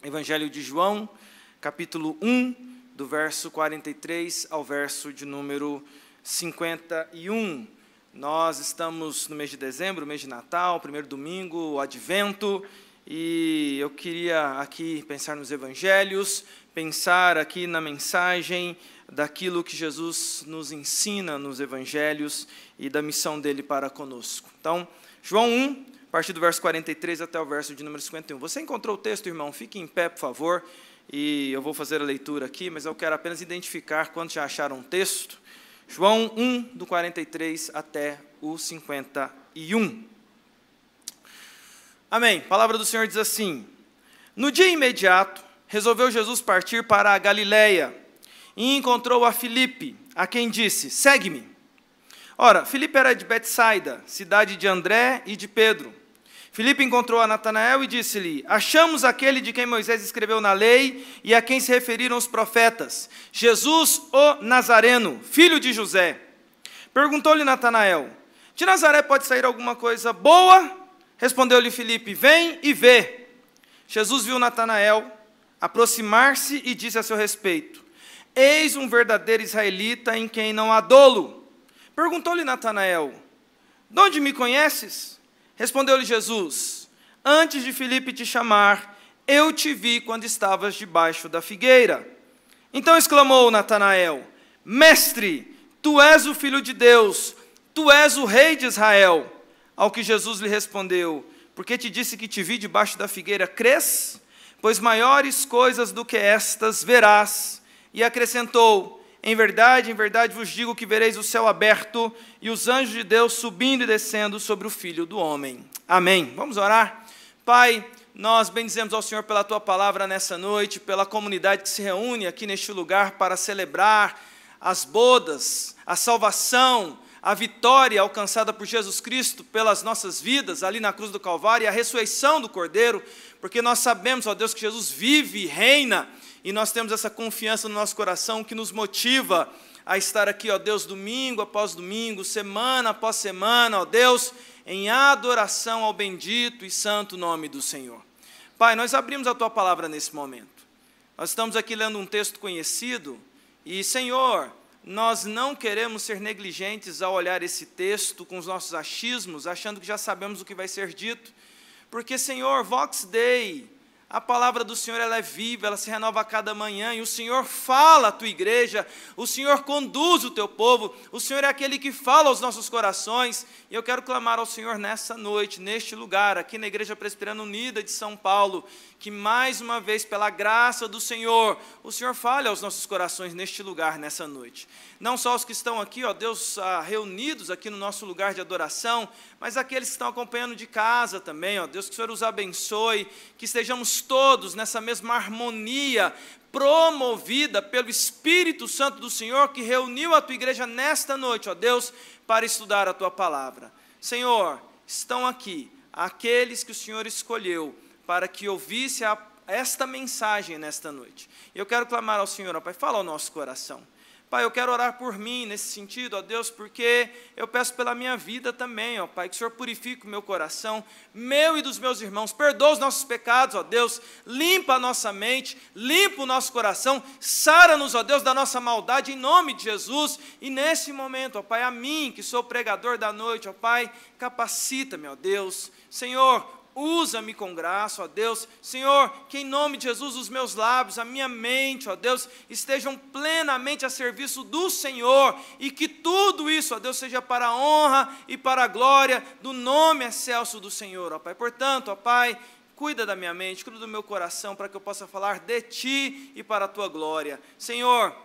Evangelho de João, capítulo 1, do verso 43 ao verso de número 51. Nós estamos no mês de dezembro, mês de Natal, primeiro domingo, o Advento, e eu queria aqui pensar nos Evangelhos, pensar aqui na mensagem daquilo que Jesus nos ensina nos Evangelhos e da missão dele para conosco. Então, João 1, a partir do verso 43 até o verso de número 51. Você encontrou o texto, irmão? Fique em pé, por favor, e eu vou fazer a leitura aqui, mas eu quero apenas identificar quando já acharam o texto. João 1, do 43 até o 51. Amém. A palavra do Senhor diz assim: No dia imediato, resolveu Jesus partir para a Galileia e encontrou a Filipe, a quem disse: Segue-me. Ora, Filipe era de Betsaida, cidade de André e de Pedro. Filipe encontrou a Natanael e disse-lhe: Achamos aquele de quem Moisés escreveu na lei e a quem se referiram os profetas, Jesus o Nazareno, filho de José. Perguntou-lhe Natanael: De Nazaré pode sair alguma coisa boa? Respondeu-lhe Filipe: Vem e vê. Jesus viu Natanael aproximar-se e disse a seu respeito: Eis um verdadeiro israelita em quem não há dolo. Perguntou-lhe Natanael: De onde me conheces? Respondeu-lhe Jesus: Antes de Filipe te chamar, eu te vi quando estavas debaixo da figueira. Então exclamou Natanael: Mestre, tu és o Filho de Deus, tu és o Rei de Israel. Ao que Jesus lhe respondeu: Porque te disse que te vi debaixo da figueira, crês? Pois maiores coisas do que estas verás. E acrescentou: em verdade vos digo que vereis o céu aberto e os anjos de Deus subindo e descendo sobre o Filho do Homem. Amém. Vamos orar? Pai, nós bendizemos ao Senhor pela Tua palavra nessa noite, pela comunidade que se reúne aqui neste lugar para celebrar as bodas, a salvação, a vitória alcançada por Jesus Cristo pelas nossas vidas ali na cruz do Calvário e a ressurreição do Cordeiro, porque nós sabemos, ó Deus, que Jesus vive e reina. E nós temos essa confiança no nosso coração que nos motiva a estar aqui, ó Deus, domingo após domingo, semana após semana, ó Deus, em adoração ao bendito e santo nome do Senhor. Pai, nós abrimos a Tua palavra nesse momento. Nós estamos aqui lendo um texto conhecido e, Senhor, nós não queremos ser negligentes ao olhar esse texto com os nossos achismos, achando que já sabemos o que vai ser dito, porque, Senhor, Vox Dei, a palavra do Senhor ela é viva, ela se renova a cada manhã, e o Senhor fala à Tua igreja, o Senhor conduz o Teu povo, o Senhor é aquele que fala aos nossos corações, e eu quero clamar ao Senhor nessa noite, neste lugar, aqui na Igreja Presbiteriana Unida de São Paulo, que mais uma vez, pela graça do Senhor, o Senhor fale aos nossos corações neste lugar, nessa noite. Não só os que estão aqui, ó Deus, reunidos aqui no nosso lugar de adoração, mas aqueles que estão acompanhando de casa também, ó Deus, que o Senhor os abençoe, que estejamos todos nessa mesma harmonia, promovida pelo Espírito Santo do Senhor, que reuniu a Tua igreja nesta noite, ó Deus, para estudar a Tua palavra. Senhor, estão aqui aqueles que o Senhor escolheu para que ouvisse esta mensagem nesta noite. Eu quero clamar ao Senhor, ó Pai, fala ao nosso coração. Pai, eu quero orar por mim nesse sentido, ó Deus, porque eu peço pela minha vida também, ó Pai, que o Senhor purifique o meu coração, meu e dos meus irmãos, perdoa os nossos pecados, ó Deus, limpa a nossa mente, limpa o nosso coração, sara-nos, ó Deus, da nossa maldade, em nome de Jesus, e nesse momento, ó Pai, a mim, que sou pregador da noite, ó Pai, capacita-me, ó Deus, Senhor, usa-me com graça, ó Deus. Senhor, que em nome de Jesus os meus lábios, a minha mente, ó Deus, estejam plenamente a serviço do Senhor e que tudo isso, ó Deus, seja para a honra e para a glória do nome excelso do Senhor, ó Pai. Portanto, ó Pai, cuida da minha mente, cuida do meu coração para que eu possa falar de Ti e para a Tua glória. Senhor,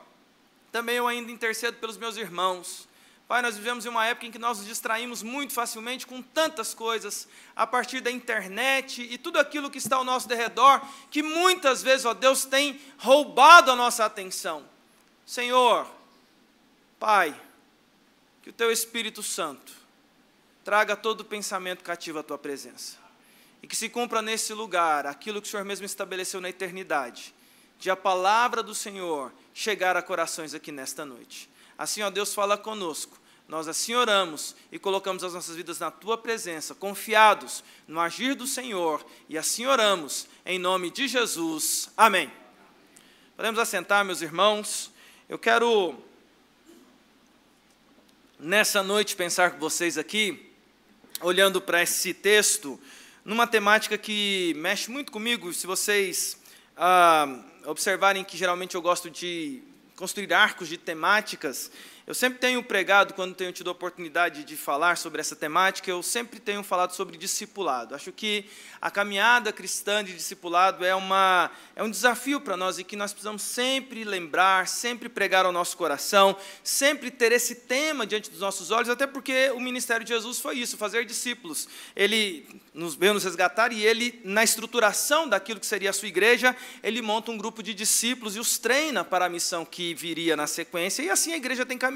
também eu ainda intercedo pelos meus irmãos. Pai, nós vivemos em uma época em que nós nos distraímos muito facilmente com tantas coisas, a partir da internet e tudo aquilo que está ao nosso derredor, que muitas vezes, ó Deus, tem roubado a nossa atenção. Senhor, Pai, que o Teu Espírito Santo traga todo pensamento cativo à Tua presença, e que se cumpra nesse lugar aquilo que o Senhor mesmo estabeleceu na eternidade, de a palavra do Senhor chegar a corações aqui nesta noite. Assim, ó Deus, fala conosco, nós assim oramos e colocamos as nossas vidas na Tua presença, confiados no agir do Senhor, e assim oramos, em nome de Jesus. Amém. Podemos assentar, meus irmãos. Eu quero, nessa noite, pensar com vocês aqui, olhando para esse texto, numa temática que mexe muito comigo. Se vocês observarem que geralmente eu gosto de construir arcos de temáticas, eu sempre tenho pregado, quando tenho tido a oportunidade de falar sobre essa temática, eu sempre tenho falado sobre discipulado. Acho que a caminhada cristã de discipulado é um desafio para nós e que nós precisamos sempre lembrar, sempre pregar ao nosso coração, sempre ter esse tema diante dos nossos olhos, até porque o ministério de Jesus foi isso, fazer discípulos. Ele veio nos resgatar e ele, na estruturação daquilo que seria a sua igreja, ele monta um grupo de discípulos e os treina para a missão que viria na sequência, e assim a igreja tem caminhado.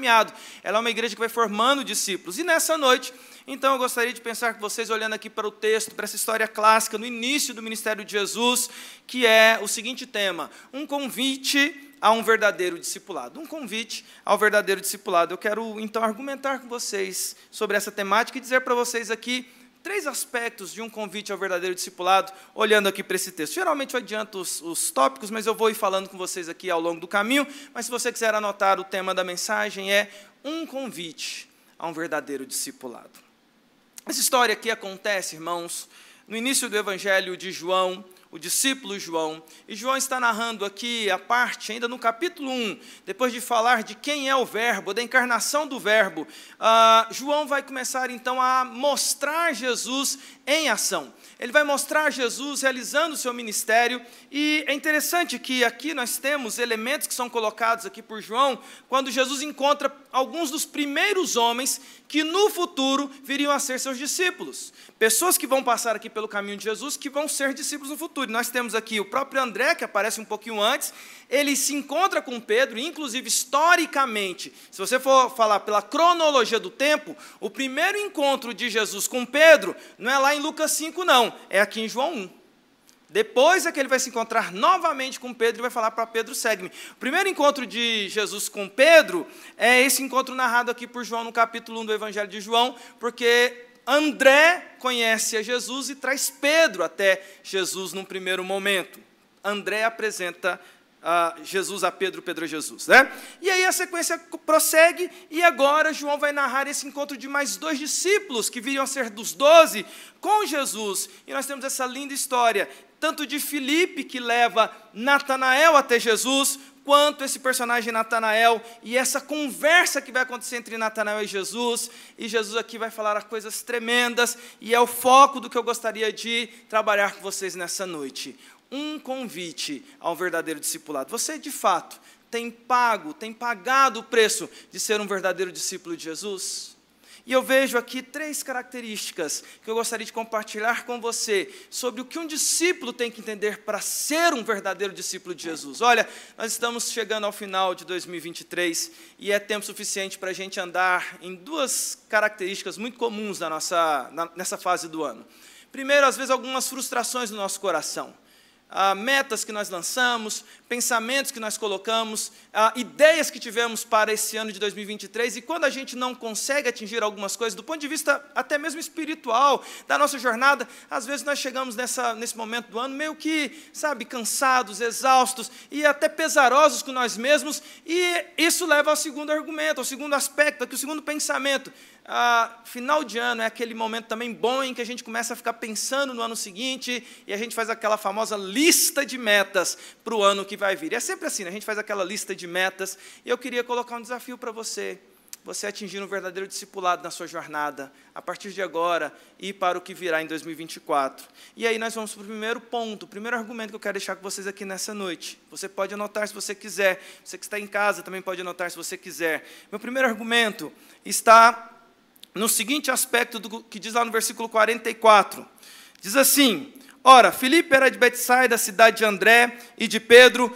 Ela é uma igreja que vai formando discípulos. E nessa noite, então, eu gostaria de pensar com vocês, olhando aqui para o texto, para essa história clássica, no início do ministério de Jesus, que é o seguinte tema: um convite a um verdadeiro discipulado. Um convite ao verdadeiro discipulado. Eu quero, então, argumentar com vocês sobre essa temática e dizer para vocês aqui 3 aspectos de um convite ao verdadeiro discipulado, olhando aqui para esse texto. Geralmente eu adianto os tópicos, mas eu vou ir falando com vocês aqui ao longo do caminho, mas se você quiser anotar, o tema da mensagem é um convite a um verdadeiro discipulado. Essa história aqui acontece, irmãos, no início do Evangelho de João, o discípulo João, e João está narrando aqui a parte, ainda no capítulo 1, depois de falar de quem é o verbo, da encarnação do verbo, João vai começar então a mostrar Jesus em ação. Ele vai mostrar Jesus realizando o seu ministério, e é interessante que aqui nós temos elementos que são colocados aqui por João, quando Jesus encontra alguns dos primeiros homens que no futuro viriam a ser seus discípulos. Pessoas que vão passar aqui pelo caminho de Jesus, que vão ser discípulos no futuro. E nós temos aqui o próprio André, que aparece um pouquinho antes, ele se encontra com Pedro, inclusive historicamente, se você for falar pela cronologia do tempo, o primeiro encontro de Jesus com Pedro não é lá em Lucas 5, não, é aqui em João 1. Depois é que ele vai se encontrar novamente com Pedro e vai falar para Pedro: segue-me. O primeiro encontro de Jesus com Pedro é esse encontro narrado aqui por João no capítulo 1 do Evangelho de João, porque André conhece a Jesus e traz Pedro até Jesus num primeiro momento. André apresenta Jesus a Pedro, Pedro a Jesus, né? E aí a sequência prossegue, e agora João vai narrar esse encontro de mais 2 discípulos, que viriam a ser dos 12, com Jesus. E nós temos essa linda história, tanto de Filipe, que leva Natanael até Jesus, quanto esse personagem Natanael, e essa conversa que vai acontecer entre Natanael e Jesus aqui vai falar coisas tremendas, e é o foco do que eu gostaria de trabalhar com vocês nessa noite. Um convite ao verdadeiro discipulado. Você, de fato, tem pagado o preço de ser um verdadeiro discípulo de Jesus? E eu vejo aqui 3 características que eu gostaria de compartilhar com você sobre o que um discípulo tem que entender para ser um verdadeiro discípulo de Jesus. Olha, nós estamos chegando ao final de 2023 e é tempo suficiente para a gente andar em 2 características muito comuns nessa fase do ano. Primeiro, às vezes, algumas frustrações no nosso coração. Metas que nós lançamos, pensamentos que nós colocamos, ideias que tivemos para esse ano de 2023, e quando a gente não consegue atingir algumas coisas, do ponto de vista até mesmo espiritual, da nossa jornada, às vezes nós chegamos nesse momento do ano meio que, cansados, exaustos, e até pesarosos com nós mesmos, e isso leva ao segundo argumento, ao segundo aspecto, aqui, o segundo pensamento. Final de ano é aquele momento também bom em que a gente começa a ficar pensando no ano seguinte, e a gente faz aquela famosa lista de metas para o ano que vai vir. E é sempre assim, né? A gente faz aquela lista de metas, e eu queria colocar um desafio para você atingir um verdadeiro discipulado na sua jornada, a partir de agora e para o que virá em 2024. E aí nós vamos para o primeiro ponto, o primeiro argumento que eu quero deixar com vocês aqui nessa noite. Você pode anotar se você quiser, você que está em casa também pode anotar se você quiser. Meu primeiro argumento está no seguinte aspecto do que diz lá no versículo 44. Diz assim: ora, Filipe era de Betsaida, cidade de André e de Pedro.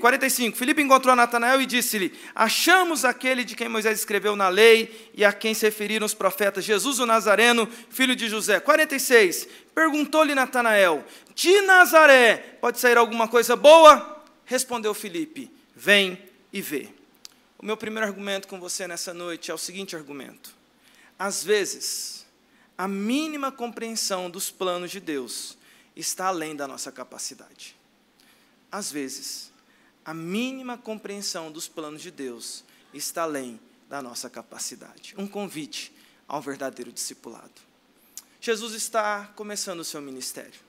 45, Filipe encontrou Natanael e disse-lhe: achamos aquele de quem Moisés escreveu na lei e a quem se referiram os profetas, Jesus o Nazareno, filho de José. 46, perguntou-lhe Natanael: de Nazaré pode sair alguma coisa boa? Respondeu Filipe: vem e vê. O meu primeiro argumento com você nessa noite é o seguinte argumento. Às vezes, a mínima compreensão dos planos de Deus está além da nossa capacidade. Às vezes, a mínima compreensão dos planos de Deus está além da nossa capacidade. Um convite ao verdadeiro discipulado. Jesus está começando o seu ministério.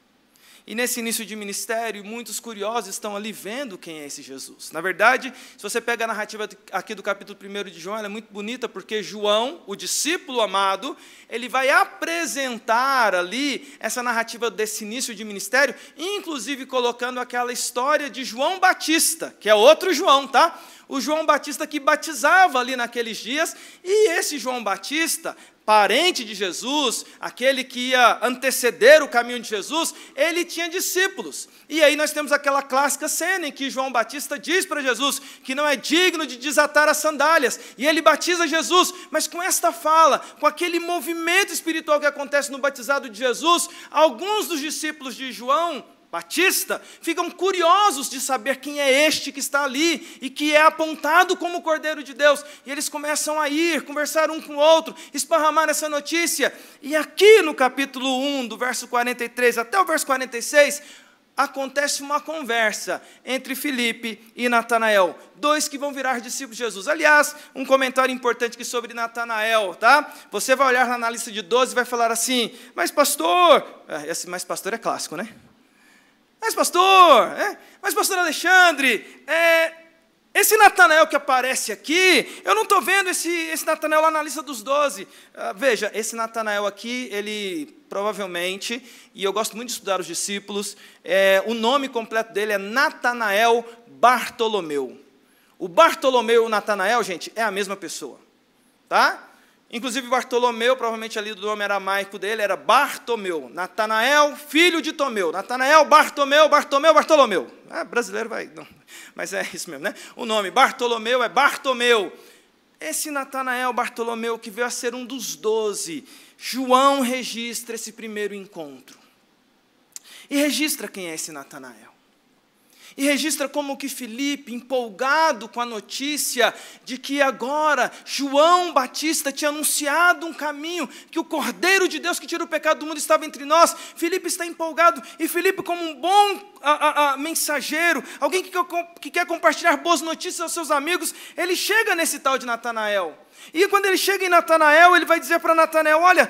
E nesse início de ministério, muitos curiosos estão ali vendo quem é esse Jesus. Na verdade, se você pega a narrativa aqui do capítulo 1 de João, ela é muito bonita, porque João, o discípulo amado, ele vai apresentar ali essa narrativa desse início de ministério, inclusive colocando aquela história de João Batista, que é outro João, tá? O João Batista que batizava ali naqueles dias, e esse João Batista, parente de Jesus, aquele que ia anteceder o caminho de Jesus, ele tinha discípulos. E aí nós temos aquela clássica cena em que João Batista diz para Jesus que não é digno de desatar as sandálias, e ele batiza Jesus, mas com esta fala, com aquele movimento espiritual que acontece no batizado de Jesus, alguns dos discípulos de João Batista ficam curiosos de saber quem é este que está ali e que é apontado como o Cordeiro de Deus. E eles começam a ir, conversar um com o outro, esparramar essa notícia. E aqui no capítulo 1, do verso 43 até o verso 46, acontece uma conversa entre Filipe e Natanael, dois que vão virar discípulos de Jesus. Aliás, um comentário importante aqui sobre Natanael, tá? Você vai olhar na lista de 12 e vai falar assim, mas pastor, esse mais pastor é clássico, né? Mas pastor Alexandre, esse Natanael que aparece aqui, eu não estou vendo esse Natanael lá na lista dos 12. Veja, esse Natanael aqui, ele provavelmente, e eu gosto muito de estudar os discípulos, o nome completo dele é Natanael Bartolomeu. O Bartolomeu e o Natanael, gente, é a mesma pessoa, tá? Inclusive, Bartolomeu, provavelmente ali do nome aramaico dele, era Bartomeu. Natanael, filho de Tomeu. Natanael, Bartomeu, Bartolomeu. Brasileiro vai... Não, mas é isso mesmo, né? O nome Bartolomeu é Bartomeu. Esse Natanael, Bartolomeu, que veio a ser um dos 12, João registra esse primeiro encontro. E registra quem é esse Natanael. E registra como que Filipe, empolgado com a notícia de que agora João Batista tinha anunciado um caminho, que o Cordeiro de Deus que tira o pecado do mundo estava entre nós, Filipe está empolgado, e Filipe, como um bom mensageiro, alguém que quer compartilhar boas notícias aos seus amigos, ele chega nesse tal de Natanael. E quando ele chega em Natanael, ele vai dizer para Natanael, olha,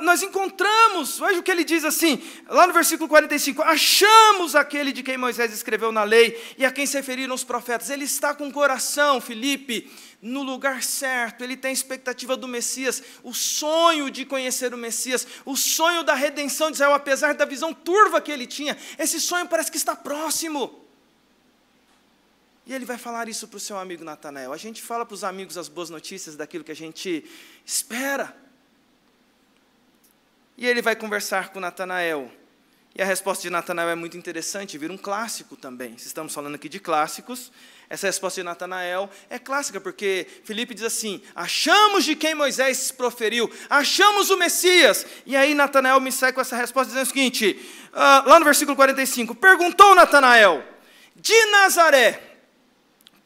nós encontramos, veja o que ele diz assim, lá no versículo 45, achamos aquele de quem Moisés escreveu na lei, e a quem se referiram os profetas. Ele está com o coração, Filipe, no lugar certo, ele tem a expectativa do Messias, o sonho de conhecer o Messias, o sonho da redenção de Israel, apesar da visão turva que ele tinha, esse sonho parece que está próximo. E ele vai falar isso para o seu amigo Natanael. A gente fala para os amigos as boas notícias daquilo que a gente espera. E ele vai conversar com Natanael. E a resposta de Natanael é muito interessante, vira um clássico também. Se estamos falando aqui de clássicos, essa resposta de Natanael é clássica, porque Filipe diz assim, achamos de quem Moisés proferiu, achamos o Messias. E aí Natanael me sai com essa resposta dizendo o seguinte, lá no versículo 45, perguntou Natanael, de Nazaré,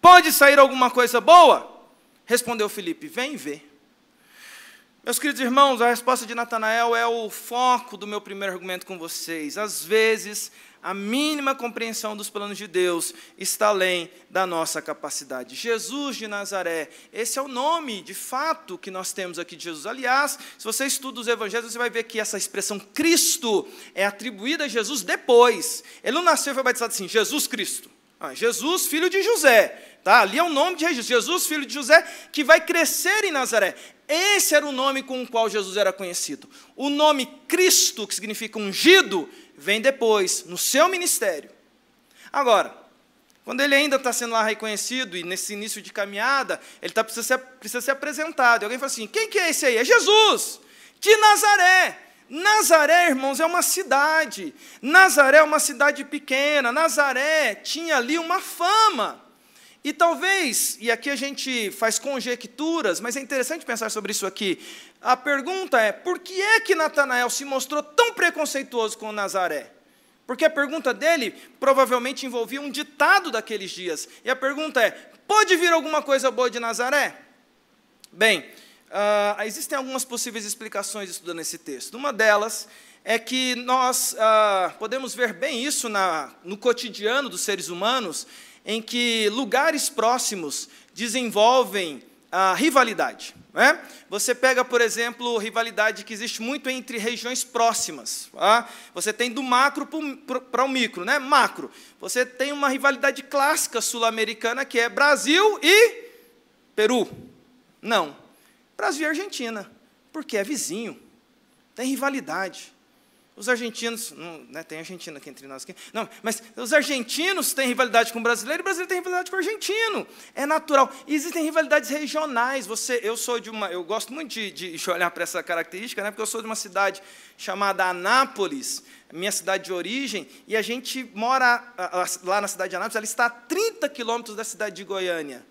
pode sair alguma coisa boa? Respondeu Filipe, vem ver. Meus queridos irmãos, a resposta de Natanael é o foco do meu primeiro argumento com vocês. Às vezes, a mínima compreensão dos planos de Deus está além da nossa capacidade. Jesus de Nazaré, esse é o nome, de fato, que nós temos aqui de Jesus. Aliás, se você estuda os evangelhos, você vai ver que essa expressão Cristo é atribuída a Jesus depois. Ele não nasceu e foi batizado assim, Jesus Cristo. Jesus, filho de José. Tá? Ali é o nome de registro. Jesus, filho de José, que vai crescer em Nazaré. Esse era o nome com o qual Jesus era conhecido. O nome Cristo, que significa ungido, vem depois, no seu ministério. Agora, quando ele ainda está sendo lá reconhecido, e nesse início de caminhada, ele precisa ser apresentado. E alguém fala assim, quem que é esse aí? É Jesus, de Nazaré. Nazaré, irmãos, é uma cidade. Nazaré é uma cidade pequena. Nazaré tinha ali uma fama. E talvez, e aqui a gente faz conjecturas, mas é interessante pensar sobre isso aqui. A pergunta é, por que é que Natanael se mostrou tão preconceituoso com Nazaré? Porque a pergunta dele provavelmente envolvia um ditado daqueles dias. E a pergunta é: pode vir alguma coisa boa de Nazaré? Bem, existem algumas possíveis explicações estudando esse texto. Uma delas é que nós podemos ver bem isso no cotidiano dos seres humanos, em que lugares próximos desenvolvem rivalidade. Né? Você pega, por exemplo, rivalidade que existe muito entre regiões próximas. Tá? Você tem do macro para o micro. Né? Macro, você tem uma rivalidade clássica sul-americana, que é Brasil e Peru. Não, Brasil e Argentina, porque é vizinho, tem rivalidade. Os argentinos, não, tem Argentina aqui entre nós, aqui, não, mas os argentinos têm rivalidade com o brasileiro e o brasileiro tem rivalidade com o argentino. É natural. E existem rivalidades regionais. Eu gosto muito de olhar para essa característica, né, porque eu sou de uma cidade chamada Anápolis, minha cidade de origem, e a gente mora lá na cidade de Anápolis, ela está a 30 quilômetros da cidade de Goiânia.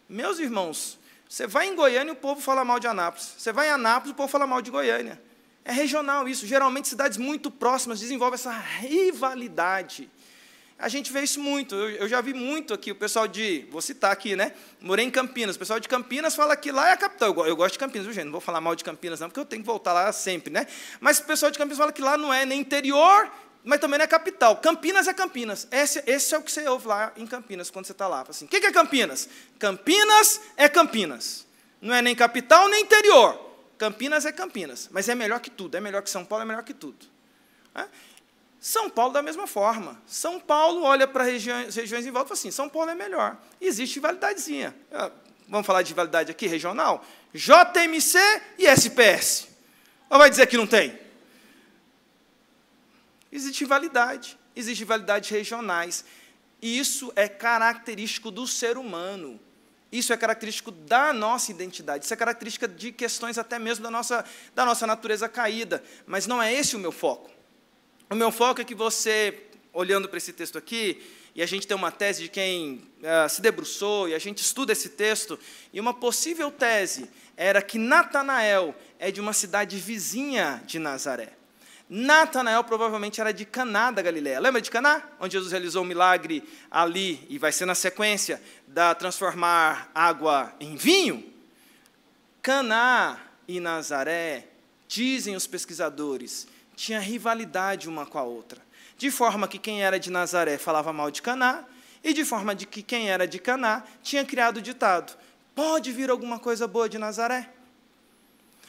Meus irmãos, você vai em Goiânia e o povo fala mal de Anápolis. Você vai em Anápolis e o povo fala mal de Goiânia. É regional isso. Geralmente, cidades muito próximas desenvolvem essa rivalidade. A gente vê isso muito. Eu já vi muito aqui o pessoal vou citar aqui, né? Morei em Campinas. O pessoal de Campinas fala que lá é a capital. Eu gosto de Campinas, viu, gente? Não vou falar mal de Campinas, não, porque eu tenho que voltar lá sempre, né? Mas o pessoal de Campinas fala que lá não é nem interior, mas também não é capital. Campinas é Campinas. Esse é o que você ouve lá em Campinas, quando você está lá. Assim, o que é Campinas? Campinas é Campinas. Não é nem capital, nem interior. Campinas é Campinas, mas é melhor que tudo. É melhor que São Paulo, é melhor que tudo. São Paulo, da mesma forma. São Paulo olha para as regiões em volta e fala assim, São Paulo é melhor. Existe rivalidadezinha. Vamos falar de rivalidade aqui, regional? JMC e SPS. Ou vai dizer que não tem? Existe rivalidades regionais. E isso é característico do ser humano. Isso é característico da nossa identidade. Isso é característica de questões até mesmo da nossa natureza caída. Mas não é esse o meu foco. O meu foco é que você, olhando para esse texto aqui, e a gente tem uma tese de quem se debruçou, e a gente estuda esse texto, e uma possível tese era que Natanael é de uma cidade vizinha de Nazaré. Natanael provavelmente era de Caná da Galileia. Lembra de Caná? Onde Jesus realizou um milagre ali, e vai ser na sequência, da transformar água em vinho? Caná e Nazaré, dizem os pesquisadores, tinha rivalidade uma com a outra. De forma que quem era de Nazaré falava mal de Caná, e de forma de que quem era de Caná tinha criado o ditado: pode vir alguma coisa boa de Nazaré?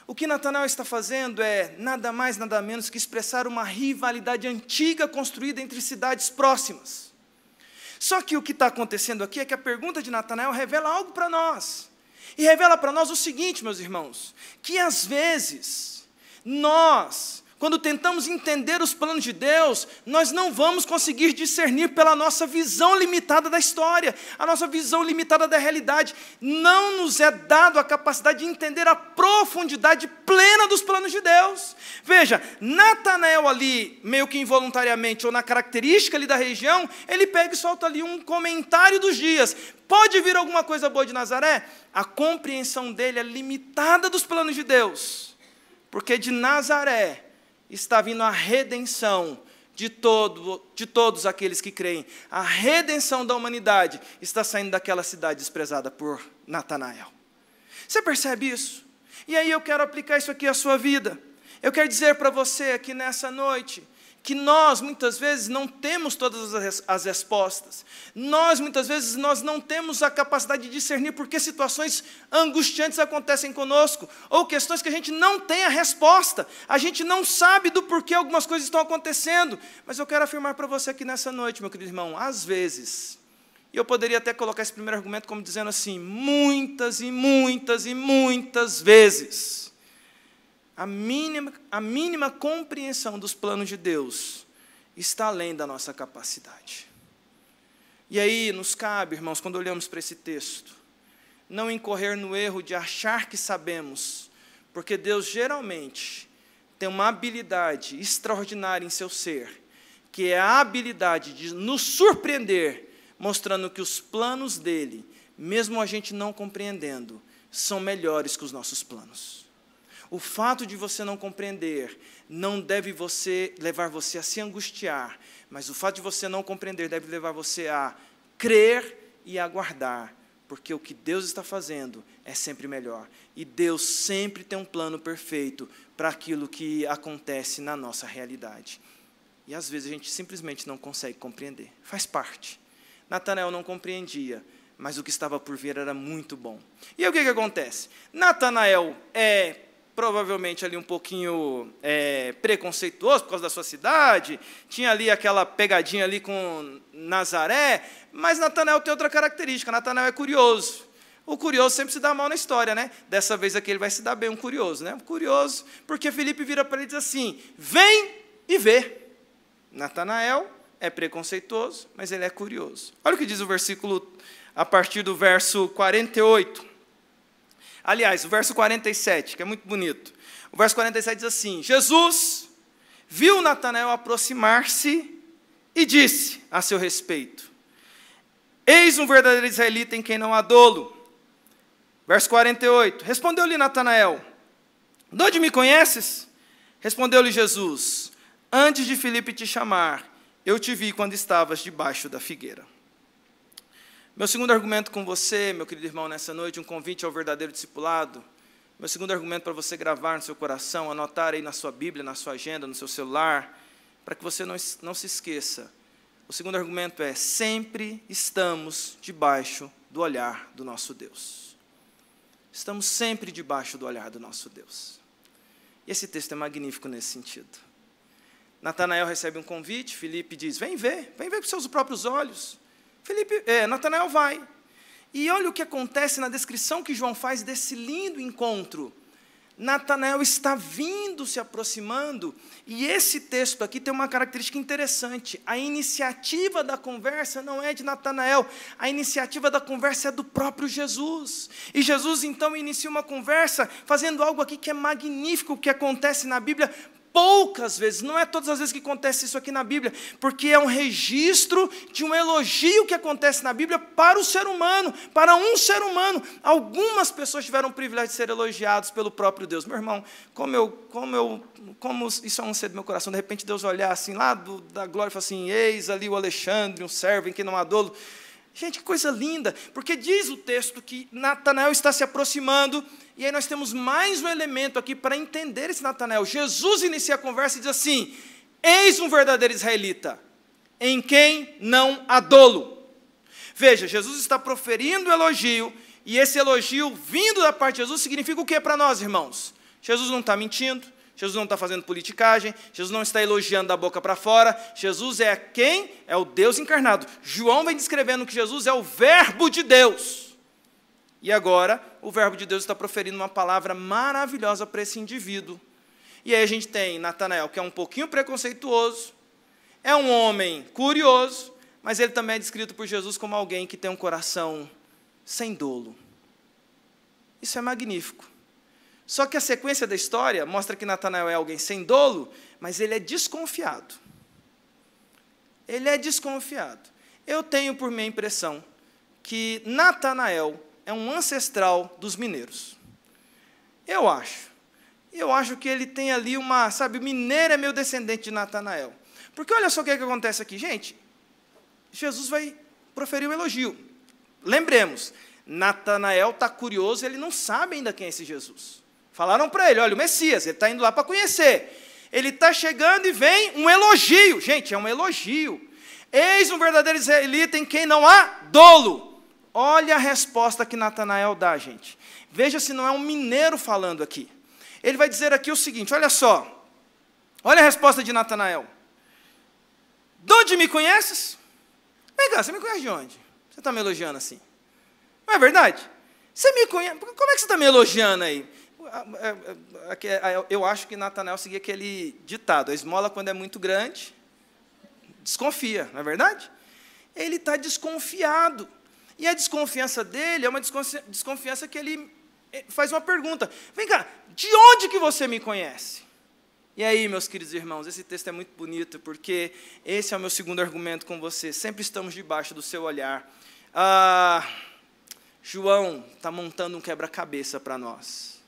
O que Natanael está fazendo é nada mais, nada menos que expressar uma rivalidade antiga construída entre cidades próximas. Só que o que está acontecendo aqui é que a pergunta de Natanael revela algo para nós. E revela para nós o seguinte, meus irmãos, que às vezes nós, quando tentamos entender os planos de Deus, nós não vamos conseguir discernir pela nossa visão limitada da história, a nossa visão limitada da realidade. Não nos é dado a capacidade de entender a profundidade plena dos planos de Deus. Veja, Natanael ali, meio que involuntariamente, ou na característica ali da região, ele pega e solta ali um comentário dos dias. Pode vir alguma coisa boa de Nazaré? A compreensão dele é limitada dos planos de Deus, porque de Nazaré está vindo a redenção de todos aqueles que creem. A redenção da humanidade está saindo daquela cidade desprezada por Natanael. Você percebe isso? E aí eu quero aplicar isso aqui à sua vida. Eu quero dizer para você aqui nessa noite que nós, muitas vezes, não temos todas as respostas. Muitas vezes, nós não temos a capacidade de discernir por que situações angustiantes acontecem conosco, ou questões que a gente não tem a resposta. A gente não sabe do porquê algumas coisas estão acontecendo. Mas eu quero afirmar para você aqui nessa noite, meu querido irmão, às vezes, e eu poderia até colocar esse primeiro argumento como dizendo assim, muitas e muitas e muitas vezes, a mínima compreensão dos planos de Deus está além da nossa capacidade. E aí nos cabe, irmãos, quando olhamos para esse texto, não incorrer no erro de achar que sabemos, porque Deus geralmente tem uma habilidade extraordinária em seu ser, que é a habilidade de nos surpreender, mostrando que os planos dele, mesmo a gente não compreendendo, são melhores que os nossos planos. O fato de você não compreender não deve levar você a se angustiar, Mas o fato de você não compreender deve levar você a crer e aguardar, porque o que Deus está fazendo é sempre melhor. E Deus sempre tem um plano perfeito para aquilo que acontece na nossa realidade. E às vezes a gente simplesmente não consegue compreender. Faz parte. Natanael não compreendia, mas o que estava por vir era muito bom. E aí o que acontece? Natanael é provavelmente ali um pouquinho preconceituoso por causa da sua cidade, tinha ali aquela pegadinha ali com Nazaré, mas Natanael tem outra característica, Natanael é curioso. O curioso sempre se dá mal na história, né? Dessa vez aqui ele vai se dar bem, um curioso, né? Um curioso, porque Filipe vira para ele e diz assim, vem e vê. Natanael é preconceituoso, mas ele é curioso. Olha o que diz o versículo, a partir do verso 48. Aliás, o verso 47, que é muito bonito. O verso 47 diz assim, Jesus viu Natanael aproximar-se e disse a seu respeito, eis um verdadeiro israelita em quem não há dolo. Verso 48, respondeu-lhe Natanael, de onde me conheces? Respondeu-lhe Jesus, antes de Filipe te chamar, eu te vi quando estavas debaixo da figueira. Meu segundo argumento com você, meu querido irmão, nessa noite, um convite ao verdadeiro discipulado. Meu segundo argumento para você gravar no seu coração, anotar aí na sua Bíblia, na sua agenda, no seu celular, para que você não se esqueça. O segundo argumento é, sempre estamos debaixo do olhar do nosso Deus. Estamos sempre debaixo do olhar do nosso Deus. E esse texto é magnífico nesse sentido. Natanael recebe um convite, Filipe diz, vem ver com seus próprios olhos. Natanael vai. E olha o que acontece na descrição que João faz desse lindo encontro. Natanael está vindo, se aproximando, e esse texto aqui tem uma característica interessante. A iniciativa da conversa não é de Natanael, a iniciativa da conversa é do próprio Jesus. E Jesus, então, inicia uma conversa fazendo algo aqui que é magnífico, que acontece na Bíblia poucas vezes, não é todas as vezes que acontece isso aqui na Bíblia, porque é um registro de um elogio que acontece na Bíblia para o ser humano, para um ser humano. Algumas pessoas tiveram o privilégio de ser elogiados pelo próprio Deus. Meu irmão, como isso é um ser do meu coração, de repente Deus olhar assim, lá da glória e falar assim, eis ali o Alexandre, um servo em quem não há dolo. Gente, que coisa linda, porque diz o texto que Natanael está se aproximando, e aí nós temos mais um elemento aqui para entender esse Natanael. Jesus inicia a conversa e diz assim, eis um verdadeiro israelita, em quem não há dolo. Veja, Jesus está proferindo elogio, e esse elogio vindo da parte de Jesus significa o que para nós, irmãos? Jesus não está mentindo, Jesus não está fazendo politicagem, Jesus não está elogiando da boca para fora, Jesus é quem? É o Deus encarnado. João vem descrevendo que Jesus é o verbo de Deus. E agora, o verbo de Deus está proferindo uma palavra maravilhosa para esse indivíduo. E aí a gente tem Natanael, que é um pouquinho preconceituoso, é um homem curioso, mas ele também é descrito por Jesus como alguém que tem um coração sem dolo. Isso é magnífico. Só que a sequência da história mostra que Natanael é alguém sem dolo, mas ele é desconfiado. Ele é desconfiado. Eu tenho por minha impressão que Natanael é um ancestral dos mineiros. Eu acho que ele tem ali uma, sabe, o mineiro é meu descendente de Natanael. Porque olha só o que acontece aqui, gente. Jesus vai proferir um elogio. Lembremos, Natanael está curioso, ele não sabe ainda quem é esse Jesus. Falaram para ele, olha, o Messias, ele está indo lá para conhecer. Ele está chegando e vem um elogio. Gente, é um elogio. Eis um verdadeiro israelita em quem não há dolo. Olha a resposta que Natanael dá, gente. Veja se não é um mineiro falando aqui. Ele vai dizer aqui o seguinte, olha só. Olha a resposta de Natanael. De onde me conheces? Vem cá, você me conhece de onde? Você está me elogiando assim? Não é verdade? Você me conhece? Como é que você está me elogiando aí? Eu acho que Natanael seguia aquele ditado, a esmola quando é muito grande, desconfia, não é verdade? Ele está desconfiado, e a desconfiança dele é uma desconfiança que ele faz uma pergunta, vem cá, de onde que você me conhece? E aí, meus queridos irmãos, esse texto é muito bonito, porque esse é o meu segundo argumento com você, sempre estamos debaixo do seu olhar. João está montando um quebra-cabeça para nós.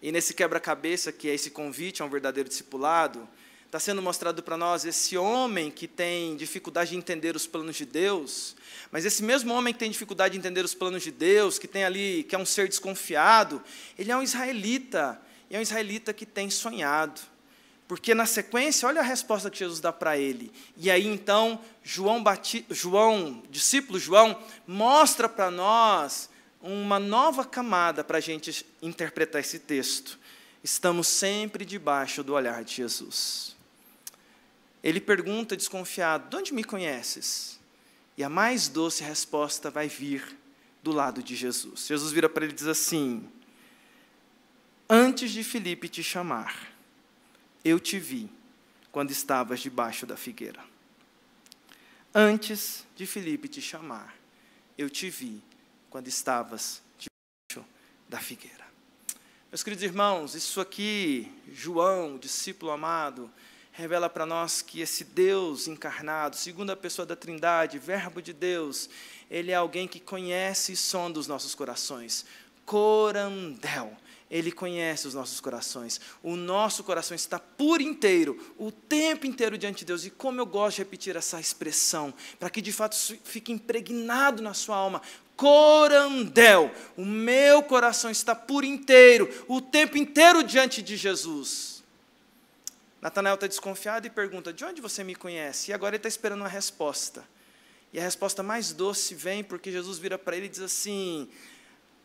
E nesse quebra-cabeça, que é esse convite a um verdadeiro discipulado, está sendo mostrado para nós esse homem que tem dificuldade de entender os planos de Deus, mas esse mesmo homem que tem dificuldade de entender os planos de Deus, que tem ali, que é um ser desconfiado, ele é um israelita, e é um israelita que tem sonhado. Porque na sequência, olha a resposta que Jesus dá para ele. E aí então, discípulo João, mostra para nós uma nova camada para a gente interpretar esse texto. Estamos sempre debaixo do olhar de Jesus. Ele pergunta desconfiado: de onde me conheces? E a mais doce resposta vai vir do lado de Jesus. Jesus vira para ele e diz assim: antes de Filipe te chamar, eu te vi quando estavas debaixo da figueira. Antes de Filipe te chamar, eu te vi quando estavas debaixo da figueira. Meus queridos irmãos, isso aqui, João, discípulo amado, revela para nós que esse Deus encarnado, segunda pessoa da Trindade, Verbo de Deus, ele é alguém que conhece e sonda os nossos corações. Corandel. Ele conhece os nossos corações. O nosso coração está por inteiro, o tempo inteiro diante de Deus. E como eu gosto de repetir essa expressão, para que de fato fique impregnado na sua alma. Corandel, o meu coração está por inteiro, o tempo inteiro diante de Jesus. Natanael está desconfiado e pergunta: de onde você me conhece? E agora ele está esperando uma resposta. E a resposta mais doce vem porque Jesus vira para ele e diz assim: